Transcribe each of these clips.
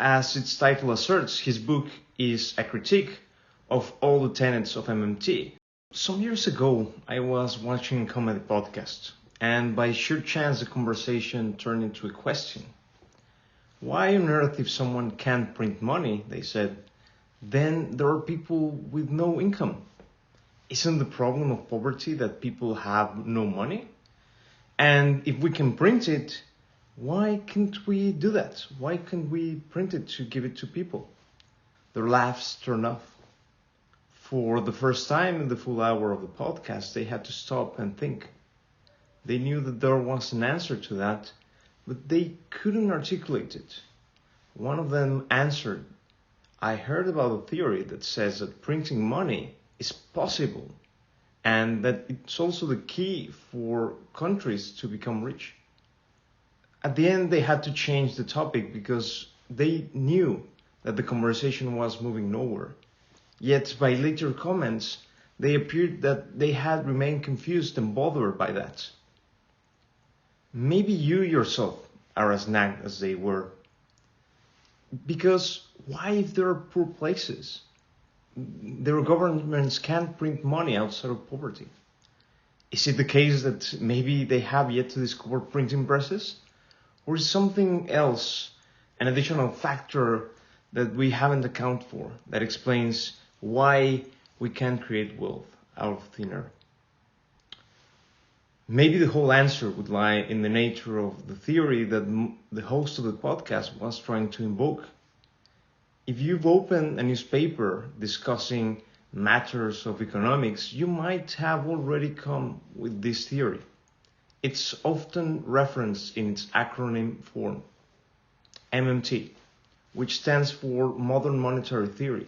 As its title asserts, his book is a critique of all the tenets of MMT. Some years ago, I was watching a comedy podcast, and by sheer chance the conversation turned into a question. Why on earth, if someone can't print money, they said, then there are people with no income? Isn't the problem of poverty that people have no money? And if we can print it, why can't we do that? Why can't we print it to give it to people? Their laughs turned off. For the first time in the full hour of the podcast, they had to stop and think. They knew that there was an answer to that, but they couldn't articulate it. One of them answered, I heard about a theory that says that printing money is possible and that it's also the key for countries to become rich. At the end, they had to change the topic because they knew that the conversation was moving nowhere. Yet, by later comments, they appeared that they had remained confused and bothered by that. Maybe you yourself are as nagged as they were. Because why, if there are poor places, their governments can't print money outside of poverty? Is it the case that maybe they have yet to discover printing presses? Or is something else, an additional factor that we haven't accounted for, that explains why we can't create wealth out of thin air? Maybe the whole answer would lie in the nature of the theory that the host of the podcast was trying to invoke. If you've opened a newspaper discussing matters of economics, you might have already come with this theory. It's often referenced in its acronym form, MMT, which stands for Modern Monetary Theory.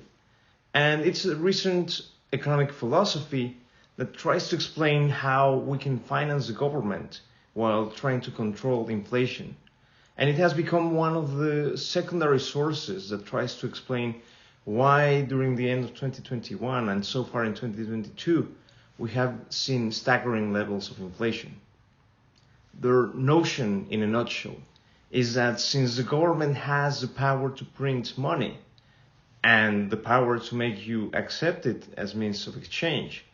And it's a recent economic philosophy that tries to explain how we can finance the government while trying to control inflation. And it has become one of the secondary sources that tries to explain why during the end of 2021 and so far in 2022, we have seen staggering levels of inflation. Their notion, in a nutshell, is that since the government has the power to print money and the power to make you accept it as means of exchange,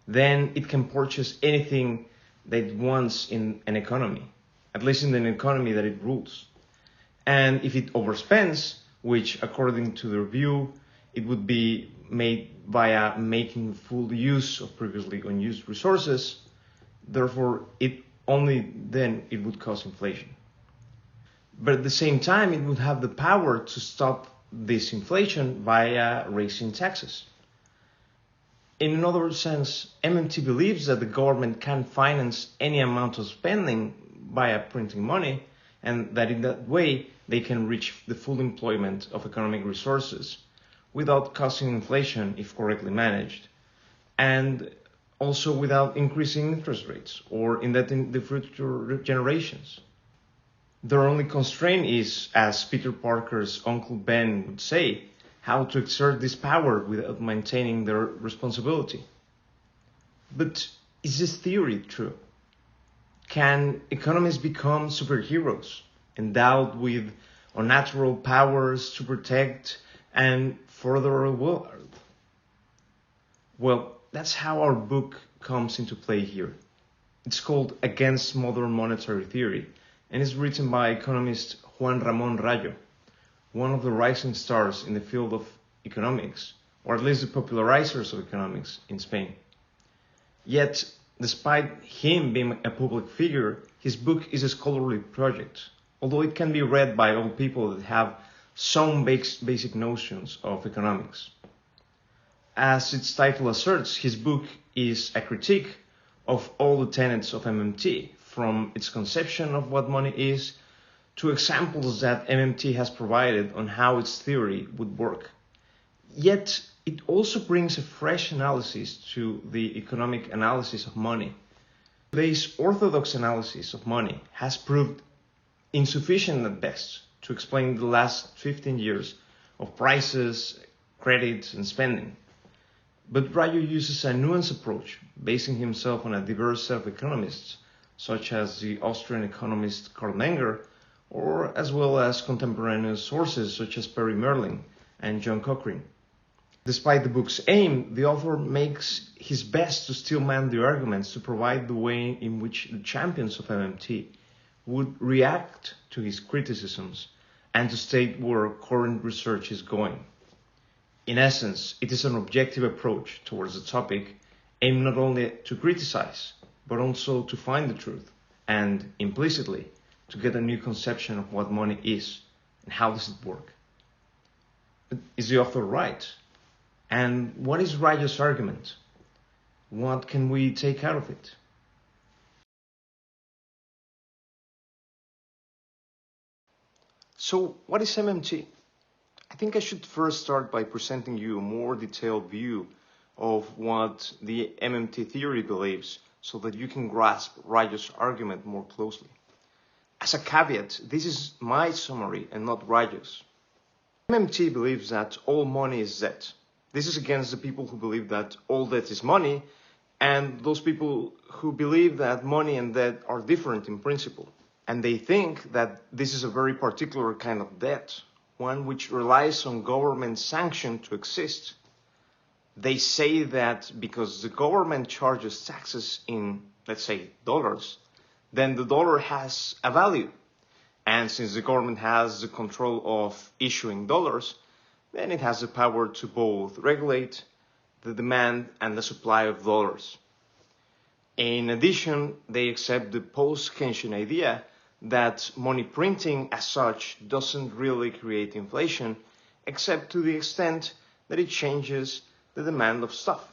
then it can purchase anything that it wants in an economy, at least in an economy that it rules. And if it overspends, which according to their view, it would be made via making full use of previously unused resources, therefore only then it would cause inflation. But at the same time, it would have the power to stop this inflation via raising taxes. In another sense, MMT believes that the government can finance any amount of spending via printing money, and that in that way they can reach the full employment of economic resources without causing inflation if correctly managed, and also without increasing interest rates or indebting the future generations. Their only constraint is, as Peter Parker's Uncle Ben would say, how to exert this power without maintaining their responsibility. But is this theory true? Can economists become superheroes, endowed with unnatural powers to protect and further a world? Well, that's how our book comes into play here. It's called Against Modern Monetary Theory, and is written by economist Juan Ramon Rallo, one of the rising stars in the field of economics, or at least the popularizers of economics in Spain. Yet, despite him being a public figure, his book is a scholarly project, although it can be read by all people that have some basic notions of economics. As its title asserts, his book is a critique of all the tenets of MMT, from its conception of what money is to examples that MMT has provided on how its theory would work. Yet, it also brings a fresh analysis to the economic analysis of money. Today's orthodox analysis of money has proved insufficient at best to explain the last 15 years of prices, credit, and spending. But Rallo uses a nuanced approach, basing himself on a diverse set of economists, such as the Austrian economist Karl Menger or as well as contemporaneous sources such as Perry Merlin and John Cochrane. Despite the book's aim, the author makes his best to still mend the arguments to provide the way in which the champions of MMT would react to his criticisms and to state where current research is going. In essence, it is an objective approach towards the topic aimed not only to criticize, but also to find the truth and, implicitly, to get a new conception of what money is and how does it work. But is the author right? And what is Rallo's argument? What can we take out of it? So, what is MMT? I think I should first start by presenting you a more detailed view of what the MMT theory believes so that you can grasp Rallo's argument more closely. As a caveat, this is my summary and not Rallo's. MMT believes that all money is debt. This is against the people who believe that all debt is money and those people who believe that money and debt are different in principle. And they think that this is a very particular kind of debt, one which relies on government sanction to exist. They say that because the government charges taxes in, let's say, dollars, then the dollar has a value. And since the government has the control of issuing dollars, then it has the power to both regulate the demand and the supply of dollars. In addition, they accept the post-Keynesian idea that money printing as such doesn't really create inflation, except to the extent that it changes the demand of stuff.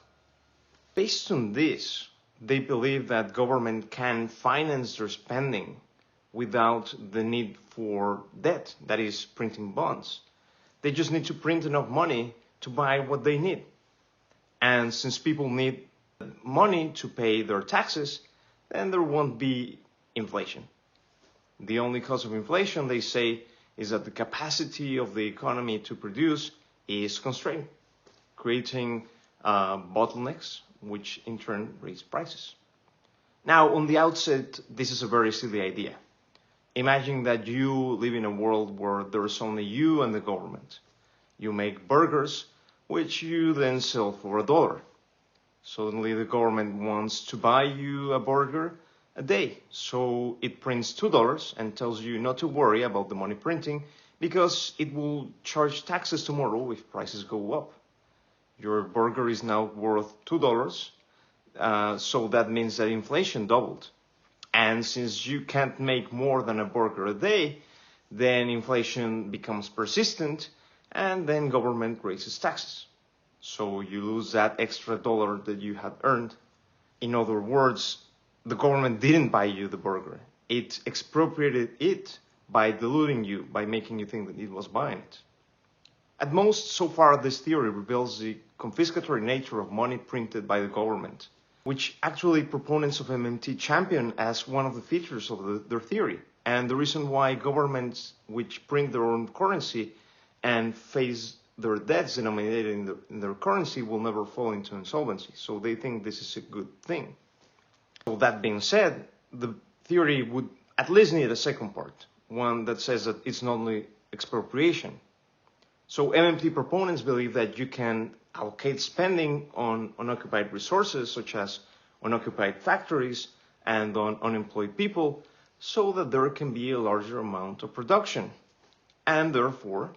Based on this, they believe that government can finance their spending without the need for debt, that is, printing bonds. They just need to print enough money to buy what they need. And since people need money to pay their taxes, then there won't be inflation. The only cause of inflation, they say, is that the capacity of the economy to produce is constrained, creating bottlenecks, which in turn raise prices. Now, on the outset, this is a very silly idea. Imagine that you live in a world where there is only you and the government. You make burgers, which you then sell for $1. Suddenly the government wants to buy you a burger a day, so it prints $2 and tells you not to worry about the money printing because it will charge taxes tomorrow if prices go up. Your burger is now worth $2, so that means that inflation doubled. And since you can't make more than a burger a day, then inflation becomes persistent and then government raises taxes. So you lose that extra dollar that you had earned. In other words, the government didn't buy you the burger. It expropriated it by diluting you, by making you think that it was buying it. At most, so far, this theory reveals the confiscatory nature of money printed by the government, which actually proponents of MMT champion as one of the features of their theory, and the reason why governments which print their own currency and face their debts denominated in their currency will never fall into insolvency. So they think this is a good thing. So that being said, the theory would at least need a second part, one that says that it's not only expropriation. So MMT proponents believe that you can allocate spending on unoccupied resources, such as unoccupied factories and on unemployed people, so that there can be a larger amount of production. And therefore,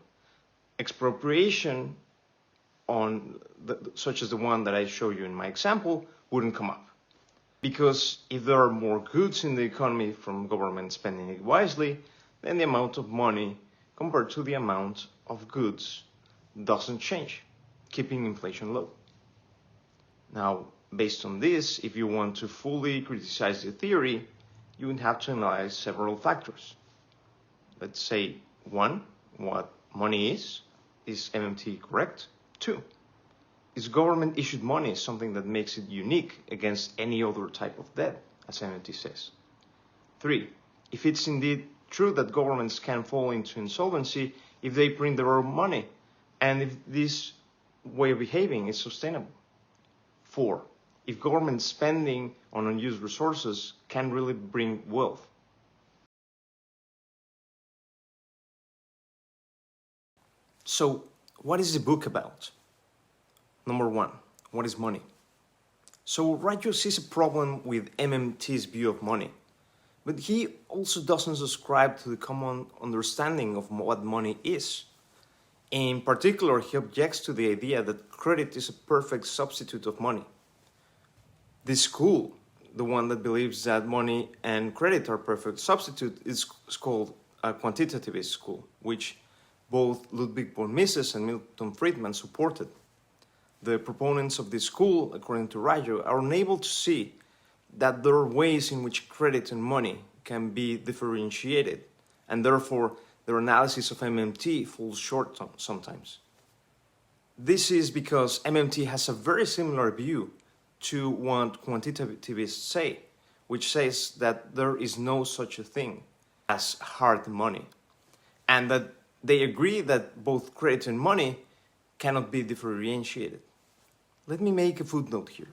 expropriation such as the one that I show you in my example, wouldn't come up. Because if there are more goods in the economy from government spending it wisely, then the amount of money compared to the amount of goods doesn't change, keeping inflation low. Now, based on this, if you want to fully criticize the theory, you would have to analyze several factors. Let's say, 1, what money is. Is MMT correct? 2, is government-issued money something that makes it unique against any other type of debt, as MMT says? 3, if it's indeed true that governments can fall into insolvency if they print their own money, and if this way of behaving is sustainable. 4, if government spending on unused resources can really bring wealth. So, what is the book about? Number one, what is money? So, Rallo sees a problem with MMT's view of money, but he also doesn't subscribe to the common understanding of what money is. In particular, he objects to the idea that credit is a perfect substitute of money. This school, the one that believes that money and credit are perfect substitute, is called a quantitativist school, which both Ludwig von Mises and Milton Friedman supported. The proponents of this school, according to Rallo, are unable to see that there are ways in which credit and money can be differentiated, and therefore their analysis of MMT falls short sometimes. This is because MMT has a very similar view to what quantitativists say, which says that there is no such a thing as hard money, and that they agree that both credit and money cannot be differentiated. Let me make a footnote here.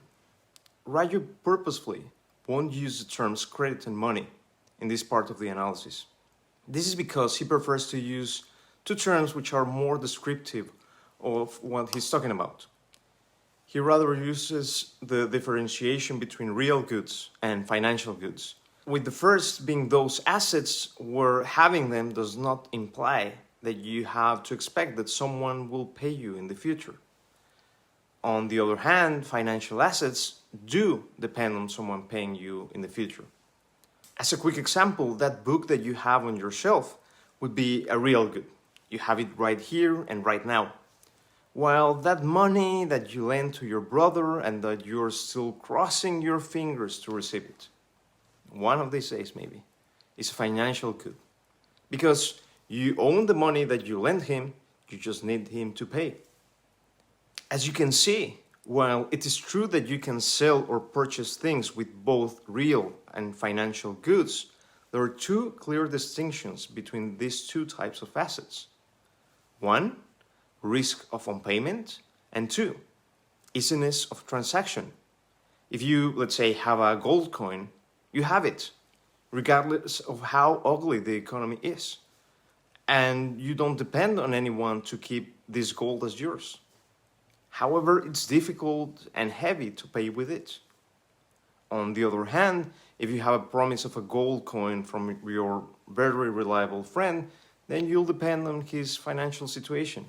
Rallo purposefully won't use the terms credit and money in this part of the analysis. This is because he prefers to use two terms which are more descriptive of what he's talking about. He rather uses the differentiation between real goods and financial goods, with the first being those assets where having them does not imply that you have to expect that someone will pay you in the future. On the other hand, financial assets do depend on someone paying you in the future. As a quick example, that book that you have on your shelf would be a real good. You have it right here and right now. While that money that you lend to your brother and that you're still crossing your fingers to receive it, one of these days maybe, is a financial good. Because you own the money that you lend him, you just need him to pay. As you can see, while it is true that you can sell or purchase things with both real and financial goods, there are two clear distinctions between these two types of assets. One, risk of unpayment, and two, easiness of transaction. If you, let's say, have a gold coin, you have it, regardless of how ugly the economy is. And you don't depend on anyone to keep this gold as yours. However, it's difficult and heavy to pay with it. On the other hand, if you have a promise of a gold coin from your very reliable friend, then you'll depend on his financial situation.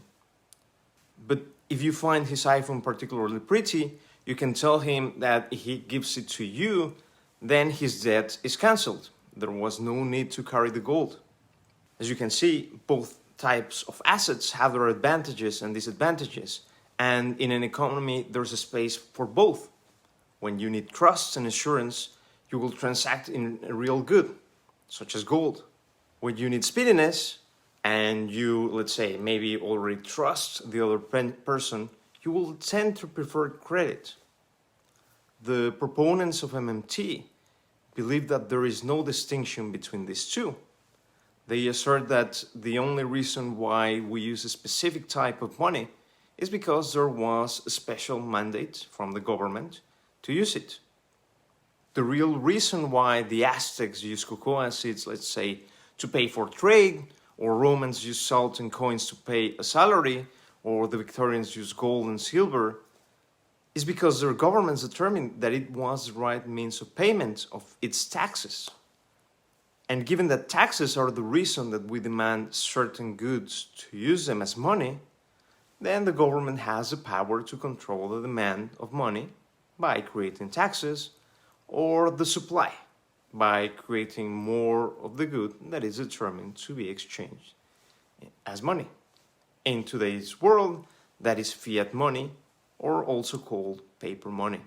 But if you find his iPhone particularly pretty, you can tell him that if he gives it to you, then his debt is cancelled. There was no need to carry the gold. As you can see, both types of assets have their advantages and disadvantages. And in an economy, there's a space for both. When you need trust and assurance, you will transact in a real good, such as gold. When you need speediness, and you, let's say, maybe already trust the other person, you will tend to prefer credit. The proponents of MMT believe that there is no distinction between these two. They assert that the only reason why we use a specific type of money is because there was a special mandate from the government to use it. The real reason why the Aztecs used cocoa seeds, let's say, to pay for trade, or Romans used salt and coins to pay a salary, or the Victorians used gold and silver, is because their governments determined that it was the right means of payment of its taxes. And given that taxes are the reason that we demand certain goods to use them as money, then the government has the power to control the demand of money by creating taxes, or the supply by creating more of the good that is determined to be exchanged as money. In today's world, that is fiat money, or also called paper money.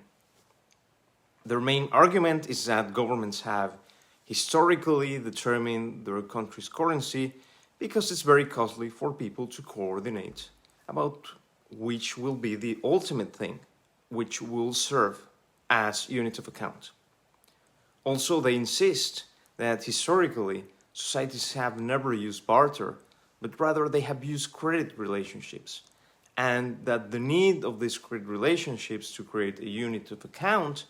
Their main argument is that governments have historically determined their country's currency because it's very costly for people to coordinate about which will be the ultimate thing which will serve as unit of account. Also, they insist that historically societies have never used barter, but rather they have used credit relationships, and that the need of these credit relationships to create a unit of account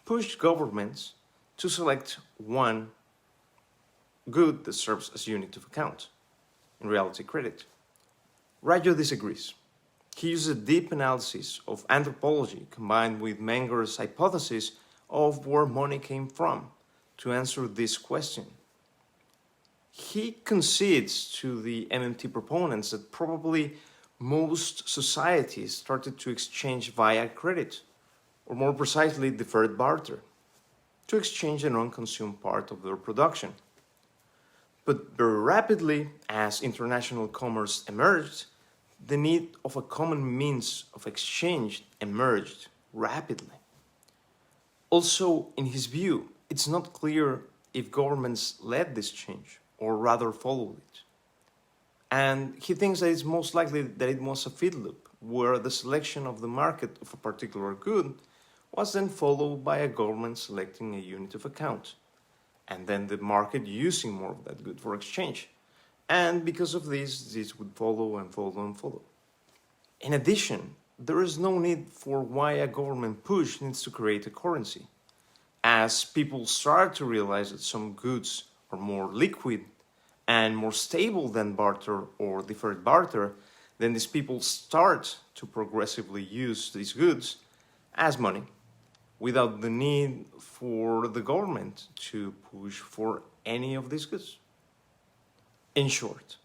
pushed governments to select one good that serves as unit of account, in reality credit. Rallo disagrees. He uses a deep analysis of anthropology combined with Menger's hypothesis of where money came from to answer this question. He concedes to the MMT proponents that probably most societies started to exchange via credit, or more precisely, deferred barter, to exchange the non-consumed part of their production. But very rapidly, as international commerce emerged, the need of a common means of exchange emerged rapidly. Also, in his view, it's not clear if governments led this change or rather followed it. And he thinks that it's most likely that it was a feed loop, where the selection of the market of a particular good was then followed by a government selecting a unit of account, and then the market using more of that good for exchange. And because of this would follow and follow and follow. In addition, there is no need for why a government push needs to create a currency. As people start to realize that some goods are more liquid and more stable than barter or deferred barter, then these people start to progressively use these goods as money without the need for the government to push for any of these goods. In short,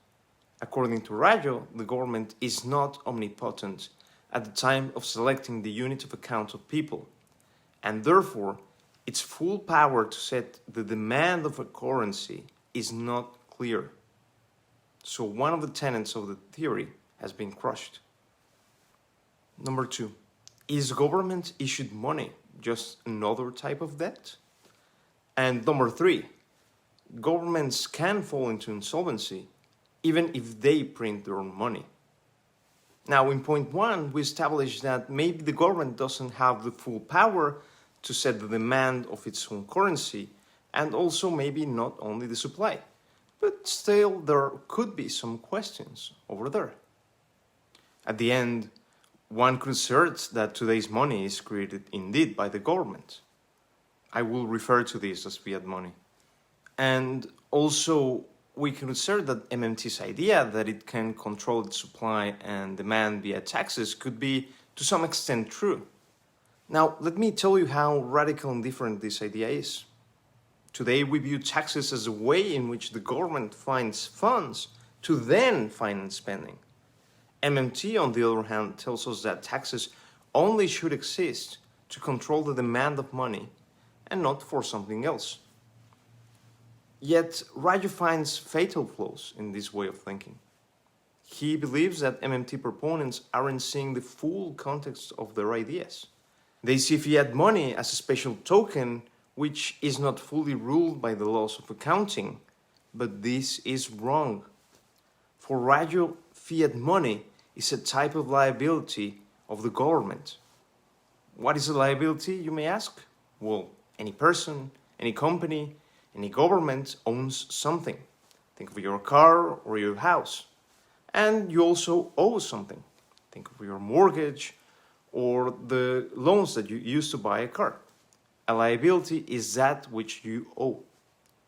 according to Rallo, the government is not omnipotent at the time of selecting the unit of account of people, and therefore its full power to set the demand of a currency is not clear. So one of the tenets of the theory has been crushed. Number 2, is government issued money just another type of debt? And number 3, governments can fall into insolvency even if they print their own money. Now, in point 1, we established that maybe the government doesn't have the full power to set the demand of its own currency, and also maybe not only the supply. But still, there could be some questions over there. At the end, one could assert that today's money is created indeed by the government. I will refer to this as fiat money. And also, we can assert that MMT's idea that it can control its supply and demand via taxes could be, to some extent, true. Now, let me tell you how radical and different this idea is. Today, we view taxes as a way in which the government finds funds to then finance spending. MMT, on the other hand, tells us that taxes only should exist to control the demand of money and not for something else. Yet, Rallo finds fatal flaws in this way of thinking. He believes that MMT proponents aren't seeing the full context of their ideas. They see fiat money as a special token which is not fully ruled by the laws of accounting, but this is wrong. For Rallo, fiat money is a type of liability of the government. What is a liability, you may ask? Well, any person, any company, any government owns something. Think of your car or your house. And you also owe something. Think of your mortgage or the loans that you use to buy a car. A liability is that which you owe.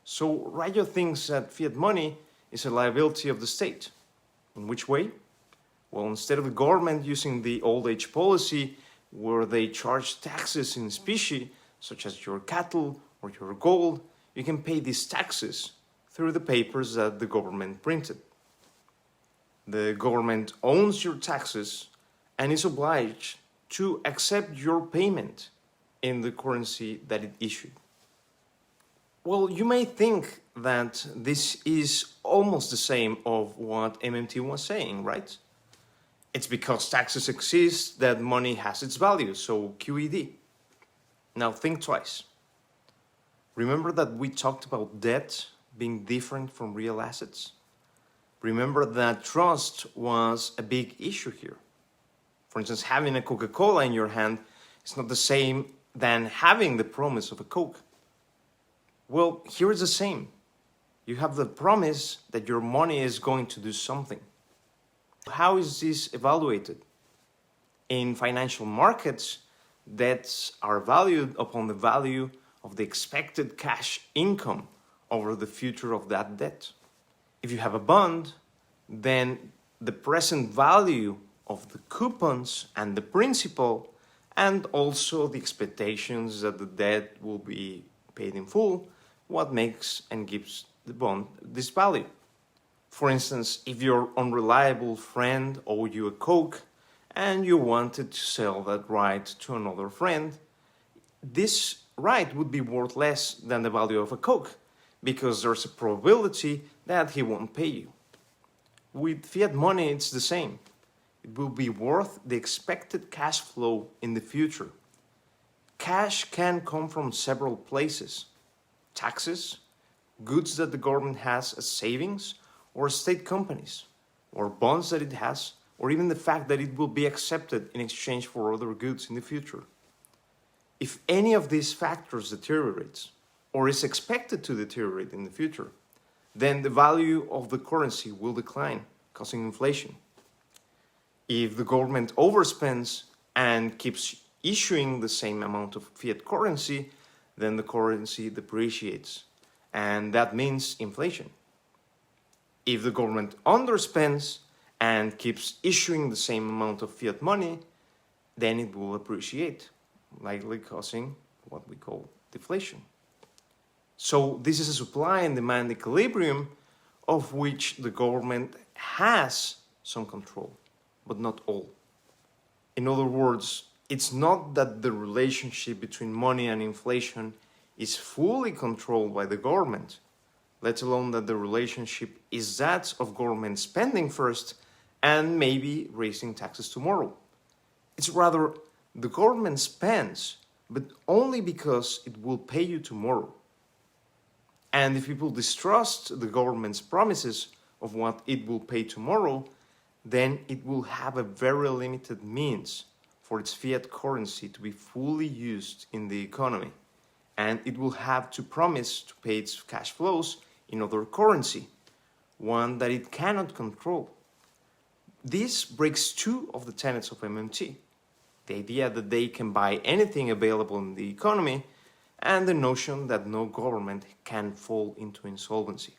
So Rallo thinks that fiat money is a liability of the state. In which way? Well, instead of the government using the old age policy where they charge taxes in specie, such as your cattle or your gold, you can pay these taxes through the papers that the government printed. The government owns your taxes and is obliged to accept your payment in the currency that it issued. Well, you may think that this is almost the same of what MMT was saying, right? It's because taxes exist that money has its value, so QED. Now think twice. Remember that we talked about debt being different from real assets? Remember that trust was a big issue here. For instance, having a Coca-Cola in your hand is not the same than having the promise of a Coke. Well, here is the same. You have the promise that your money is going to do something. How is this evaluated? In financial markets, debts are valued upon the value of the expected cash income over the future of that debt. If you have a bond, then the present value of the coupons and the principal, and also the expectations that the debt will be paid in full, what makes and gives the bond this value. For instance, if your unreliable friend owed you a Coke and you wanted to sell that right to another friend, this right would be worth less than the value of a Coke because there's a probability that he won't pay you. With fiat money, it's the same. It will be worth the expected cash flow in the future. Cash can come from several places: taxes, goods that the government has as savings, or state companies, or bonds that it has, or even the fact that it will be accepted in exchange for other goods in the future. If any of these factors deteriorates, or is expected to deteriorate in the future, then the value of the currency will decline, causing inflation. If the government overspends and keeps issuing the same amount of fiat currency, then the currency depreciates, and that means inflation. If the government underspends and keeps issuing the same amount of fiat money, then it will appreciate, likely causing what we call deflation. So this is a supply and demand equilibrium of which the government has some control, but not all. In other words, it's not that the relationship between money and inflation is fully controlled by the government, let alone that the relationship is that of government spending first and maybe raising taxes tomorrow. It's rather the government spends, but only because it will pay you tomorrow. And if people distrust the government's promises of what it will pay tomorrow, then it will have a very limited means for its fiat currency to be fully used in the economy. And it will have to promise to pay its cash flows in other currency, one that it cannot control. This breaks two of the tenets of MMT: the idea that they can buy anything available in the economy, and the notion that no government can fall into insolvency.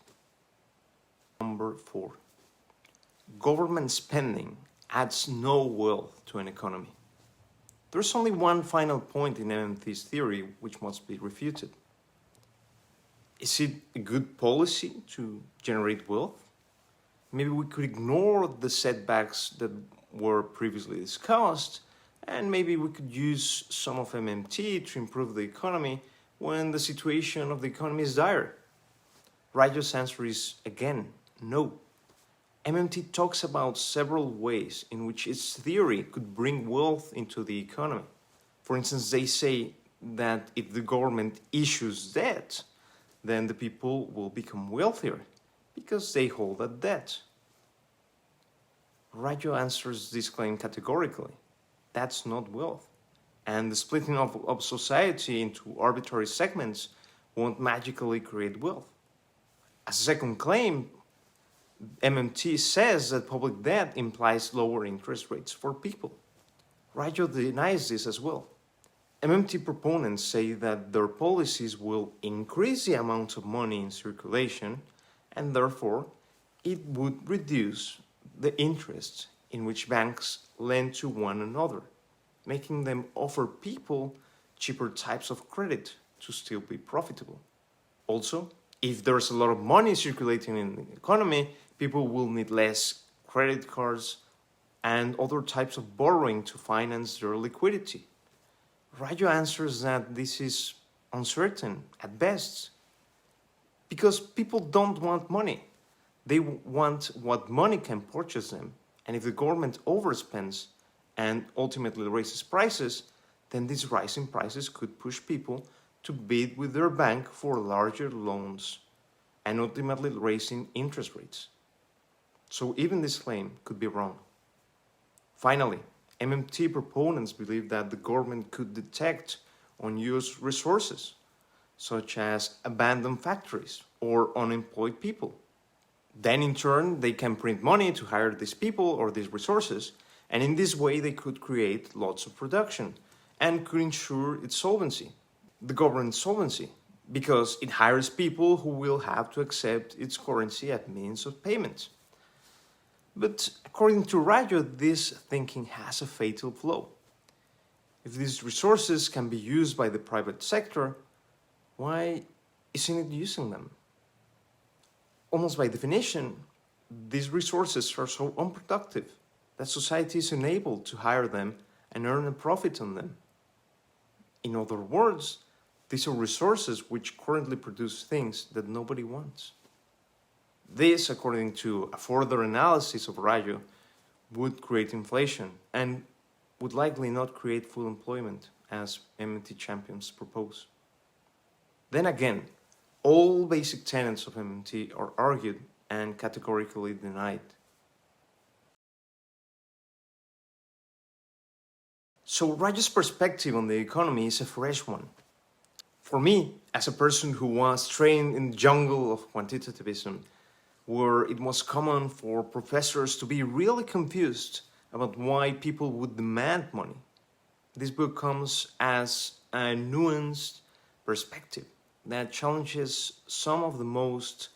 Number 4. Government spending adds no wealth to an economy. There's only one final point in MMT's theory which must be refuted. Is it a good policy to generate wealth? Maybe we could ignore the setbacks that were previously discussed, and maybe we could use some of MMT to improve the economy when the situation of the economy is dire. Rallo's answer is, again, no. MMT talks about several ways in which its theory could bring wealth into the economy. For instance, they say that if the government issues debt, then the people will become wealthier because they hold that debt. Rallo answers this claim categorically. That's not wealth. And the splitting of society into arbitrary segments won't magically create wealth. As a second claim, MMT says that public debt implies lower interest rates for people. Rallo denies this as well. MMT proponents say that their policies will increase the amount of money in circulation, and therefore it would reduce the interest in which banks lend to one another, making them offer people cheaper types of credit to still be profitable. Also, if there's a lot of money circulating in the economy, people will need less credit cards and other types of borrowing to finance their liquidity. Rallo answers that this is uncertain at best, because people don't want money. They want what money can purchase them, and if the government overspends and ultimately raises prices, then these rising prices could push people to bid with their bank for larger loans and ultimately raising interest rates. So even this claim could be wrong. Finally, MMT proponents believe that the government could detect unused resources, such as abandoned factories or unemployed people. Then in turn, they can print money to hire these people or these resources, and in this way they could create lots of production and could ensure its solvency, the government's solvency, because it hires people who will have to accept its currency as means of payment. But according to Rallo, this thinking has a fatal flaw. If these resources can be used by the private sector, why isn't it using them? Almost by definition, these resources are so unproductive that society is unable to hire them and earn a profit on them. In other words, these are resources which currently produce things that nobody wants. This, according to a further analysis of Rallo, would create inflation and would likely not create full employment, as MMT champions propose. Then again, all basic tenets of MMT are argued and categorically denied. So Rallo's perspective on the economy is a fresh one. For me, as a person who was trained in the jungle of quantitativism, where it was common for professors to be really confused about why people would demand money, this book comes as a nuanced perspective that challenges some of the most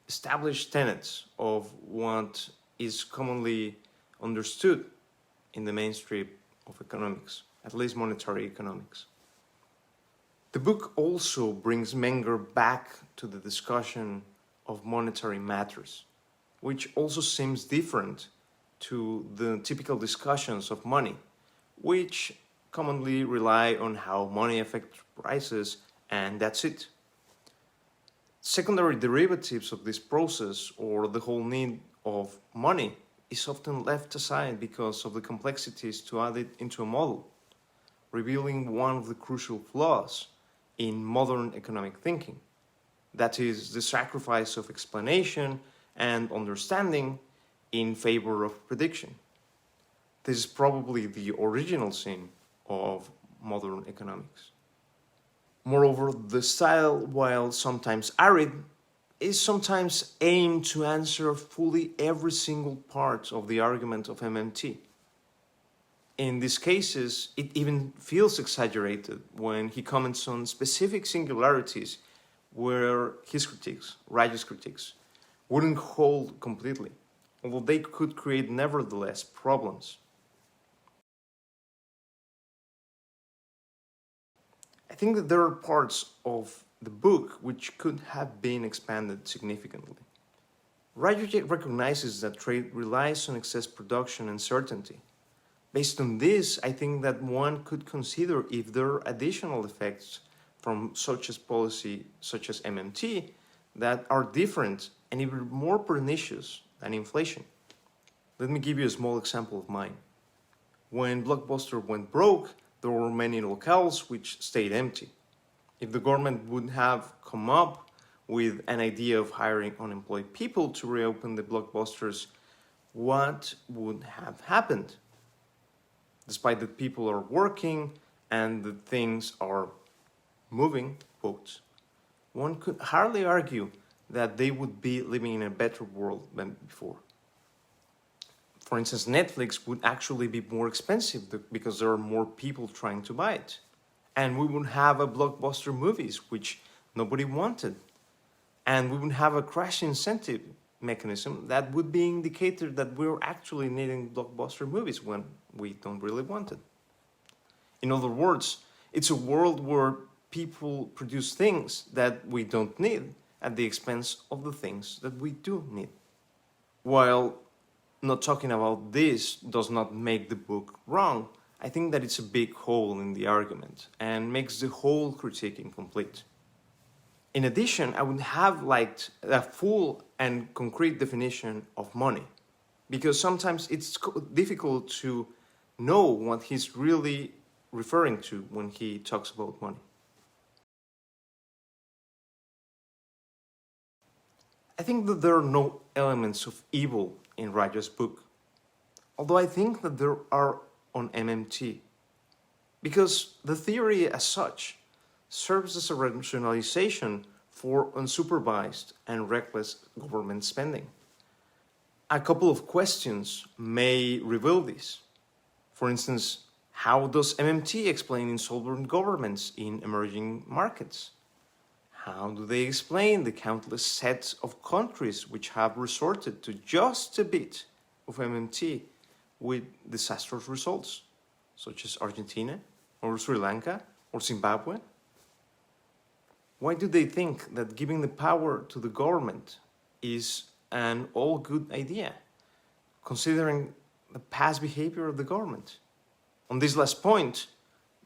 established tenets of what is commonly understood in the mainstream of economics, at least monetary economics. The book also brings Menger back to the discussion of monetary matters, which also seems different to the typical discussions of money, which commonly rely on how money affects prices, and that's it. Secondary derivatives of this process, or the whole need of money, is often left aside because of the complexities to add it into a model, revealing one of the crucial flaws in modern economic thinking. That is, the sacrifice of explanation and understanding in favor of prediction. This is probably the original sin of modern economics. Moreover, the style, while sometimes arid, is sometimes aimed to answer fully every single part of the argument of MMT. In these cases, it even feels exaggerated when he comments on specific singularities where his critiques, Rallo's critiques, wouldn't hold completely, although they could create nevertheless problems. I think that there are parts of the book which could have been expanded significantly. Rallo recognizes that trade relies on excess production and certainty. Based on this, I think that one could consider if there are additional effects from such as policy, such as MMT, that are different and even more pernicious than inflation. Let me give you a small example of mine. When Blockbuster went broke, there were many locales which stayed empty. If the government would have come up with an idea of hiring unemployed people to reopen the Blockbusters, what would have happened? Despite that people are working and the things are moving, quotes, one could hardly argue that they would be living in a better world than before. For instance, Netflix would actually be more expensive because there are more people trying to buy it. And we would have a blockbuster movies, which nobody wanted. And we would have a crash incentive mechanism that would be indicator that we're actually needing blockbuster movies when we don't really want it. In other words, it's a world where people produce things that we don't need at the expense of the things that we do need. While not talking about this does not make the book wrong, I think that it's a big hole in the argument and makes the whole critique incomplete. In addition, I would have liked a full and concrete definition of money, because sometimes it's difficult to know what he's really referring to when he talks about money. I think that there are no elements of evil in Rallo's book, although I think that there are on MMT, because the theory as such serves as a rationalization for unsupervised and reckless government spending. A couple of questions may reveal this. For instance, how does MMT explain insolvent governments in emerging markets? How do they explain the countless sets of countries which have resorted to just a bit of MMT with disastrous results, such as Argentina, or Sri Lanka, or Zimbabwe? Why do they think that giving the power to the government is an all good idea, considering the past behavior of the government? On this last point,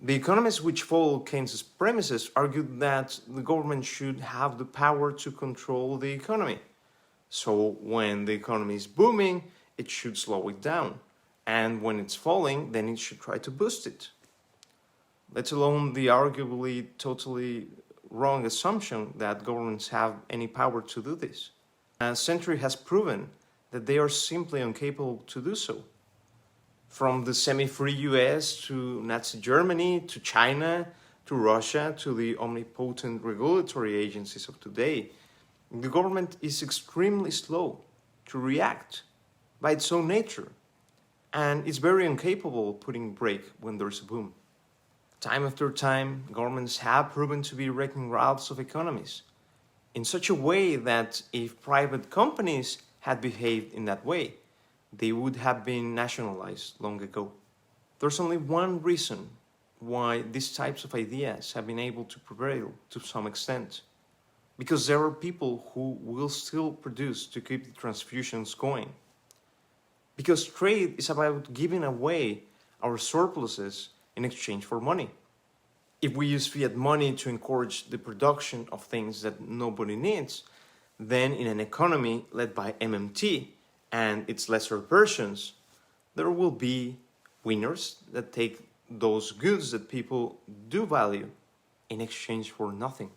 the economists which follow Keynes's premises argued that the government should have the power to control the economy. So when the economy is booming, it should slow it down. And when it's falling, then it should try to boost it. Let alone the arguably totally wrong assumption that governments have any power to do this. A century has proven that they are simply incapable to do so. From the semi-free US to Nazi Germany, to China, to Russia, to the omnipotent regulatory agencies of today, the government is extremely slow to react by its own nature, and is very incapable of putting a brake when there's a boom. Time after time, governments have proven to be wrecking rafts of economies in such a way that if private companies had behaved in that way, they would have been nationalized long ago. There's only one reason why these types of ideas have been able to prevail to some extent. Because there are people who will still produce to keep the transfusions going. Because trade is about giving away our surpluses in exchange for money. If we use fiat money to encourage the production of things that nobody needs, then in an economy led by MMT and its lesser versions, there will be winners that take those goods that people do value in exchange for nothing.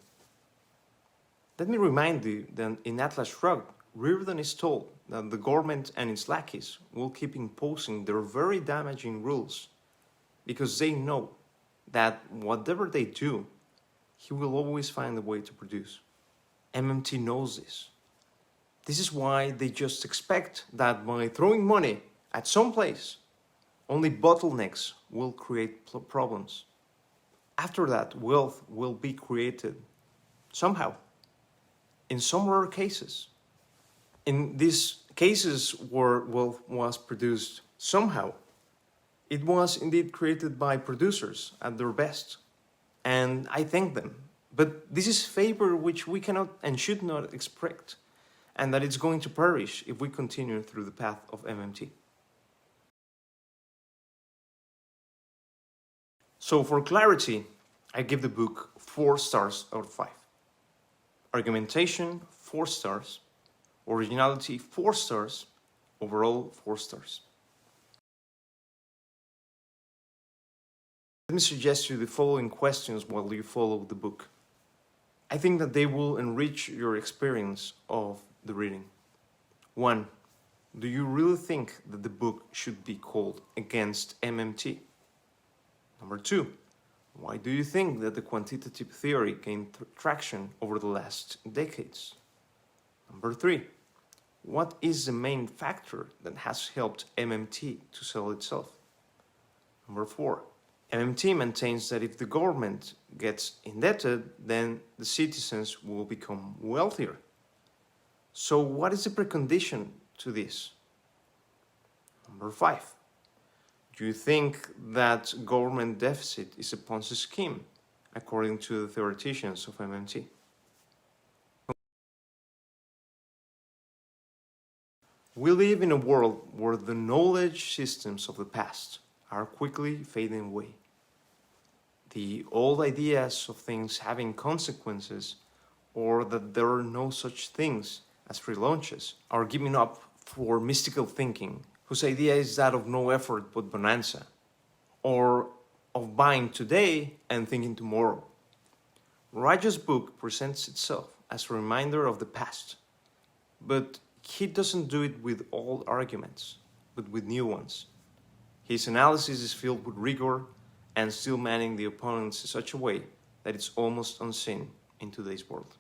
Let me remind you that in Atlas Shrugged, Reardon is told that the government and its lackeys will keep imposing their very damaging rules because they know that whatever they do, he will always find a way to produce. MMT knows this. This is why they just expect that by throwing money at some place, only bottlenecks will create problems. After that, wealth will be created somehow. In some rare cases. In these cases where wealth was produced somehow, it was indeed created by producers at their best. And I thank them. But this is favor which we cannot and should not expect, and that it's going to perish if we continue through the path of MMT. So for clarity, I give the book 4 stars out of 5. Argumentation, 4 stars. Originality, 4 stars. Overall, 4 stars. Let me suggest you the following questions while you follow the book. I think that they will enrich your experience of the reading. 1. Do you really think that the book should be called Against MMT? Number 2. Why do you think that the quantitative theory gained traction over the last decades? Number 3. What is the main factor that has helped MMT to sell itself? Number 4. MMT maintains that if the government gets indebted, then the citizens will become wealthier. So what is the precondition to this? Number 5. Do you think that government deficit is a Ponzi scheme, according to the theoreticians of MMT? We live in a world where the knowledge systems of the past are quickly fading away. The old ideas of things having consequences, or that there are no such things as free lunches, are giving up for mystical thinking, whose idea is that of no effort but bonanza, or of buying today and thinking tomorrow. Rallo's book presents itself as a reminder of the past, but he doesn't do it with old arguments, but with new ones. His analysis is filled with rigor and still manning the opponents in such a way that it's almost unseen in today's world.